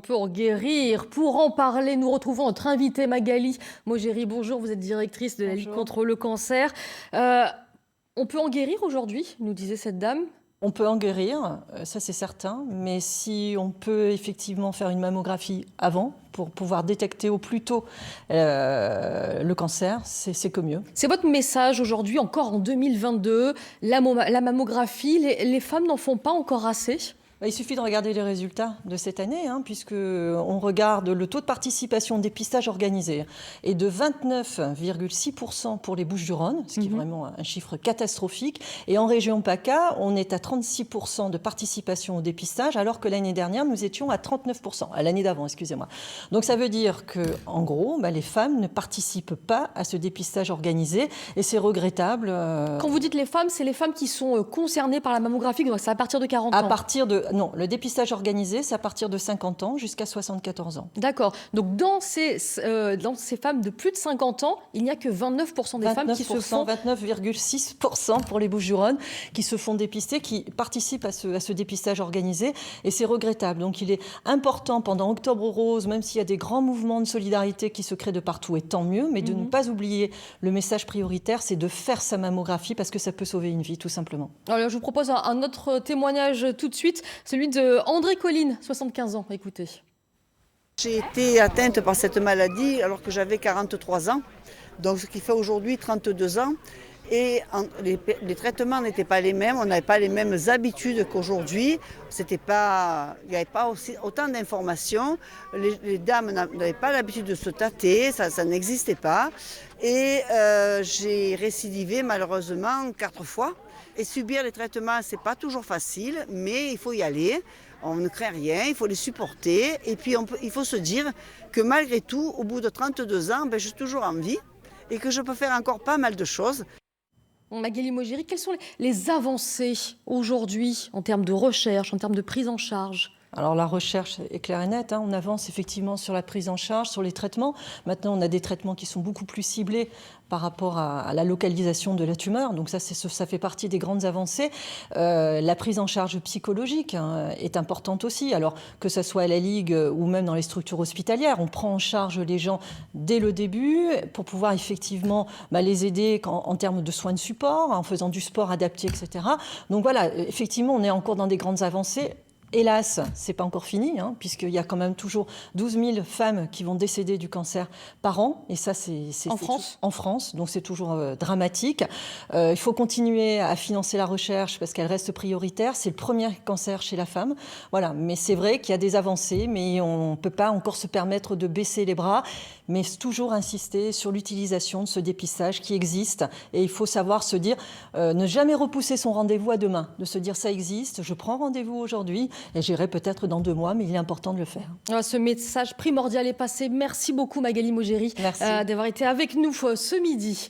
On peut en guérir. Pour en parler, nous retrouvons notre invitée Magali Mogeri. Bonjour, vous êtes directrice de la Ligue contre le cancer. On peut en guérir aujourd'hui, nous disait cette dame. On peut en guérir, ça c'est certain, mais si on peut effectivement faire une mammographie avant pour pouvoir détecter au plus tôt le cancer, c'est que mieux. C'est votre message aujourd'hui, encore en 2022, la mammographie, les femmes n'en font pas encore assez ? Il suffit de regarder les résultats de cette année, puisqu'on regarde le taux de participation au dépistage organisé est de 29,6% pour les Bouches-du-Rhône, ce qui est vraiment un chiffre catastrophique. Et en région PACA, on est à 36% de participation au dépistage, alors que l'année dernière, nous étions à 39%, à l'année d'avant, excusez-moi. Donc ça veut dire qu'en gros, les femmes ne participent pas à ce dépistage organisé, et c'est regrettable. Quand vous dites les femmes, c'est les femmes qui sont concernées par la mammographie, donc c'est à partir de 40 ans. Non, le dépistage organisé, c'est à partir de 50 ans jusqu'à 74 ans. D'accord. Donc, dans ces femmes de plus de 50 ans, il n'y a que 29% des femmes qui se font... 29,6% pour les Bouches-du-Rhône qui se font dépister, qui participent à ce dépistage organisé. Et c'est regrettable. Donc, il est important pendant Octobre Rose, même s'il y a des grands mouvements de solidarité qui se créent de partout, et tant mieux, mais de ne pas oublier le message prioritaire, c'est de faire sa mammographie parce que ça peut sauver une vie, tout simplement. Alors, je vous propose un autre témoignage tout de suite. Celui de André Colline, 75 ans. Écoutez. J'ai été atteinte par cette maladie alors que j'avais 43 ans, donc ce qui fait aujourd'hui 32 ans. Et les traitements n'étaient pas les mêmes, on n'avait pas les mêmes habitudes qu'aujourd'hui. Il n'y avait pas autant d'informations. Les dames n'avaient pas l'habitude de se tâter, ça n'existait pas. Et j'ai récidivé malheureusement 4 fois. Et subir les traitements, c'est pas toujours facile, mais il faut y aller. On ne craint rien, il faut les supporter. Et puis il faut se dire que malgré tout, au bout de 32 ans, je suis toujours en vie et que je peux faire encore pas mal de choses. Magali Mogeri, quelles sont les avancées aujourd'hui en termes de recherche, en termes de prise en charge ? Alors la recherche est claire et nette, on avance effectivement sur la prise en charge, sur les traitements. Maintenant, on a des traitements qui sont beaucoup plus ciblés par rapport à la localisation de la tumeur. Donc ça fait partie des grandes avancées. La prise en charge psychologique est importante aussi. Alors que ce soit à la Ligue ou même dans les structures hospitalières, on prend en charge les gens dès le début pour pouvoir effectivement les aider en termes de soins de support, en faisant du sport adapté, etc. Donc voilà, effectivement, on est encore dans des grandes avancées. Hélas, ce n'est pas encore fini, puisqu'il y a quand même toujours 12 000 femmes qui vont décéder du cancer par an. Et ça, c'est en France ? En France, donc c'est toujours dramatique. Il faut continuer à financer la recherche parce qu'elle reste prioritaire. C'est le premier cancer chez la femme. Voilà. Mais c'est vrai qu'il y a des avancées, mais on ne peut pas encore se permettre de baisser les bras. Mais toujours insister sur l'utilisation de ce dépistage qui existe. Et il faut savoir se dire, ne jamais repousser son rendez-vous à demain. De se dire, ça existe, je prends rendez-vous aujourd'hui. Et j'irai peut-être dans 2 mois, mais il est important de le faire. Ce message primordial est passé. Merci beaucoup Magali Mogeri d'avoir été avec nous ce midi.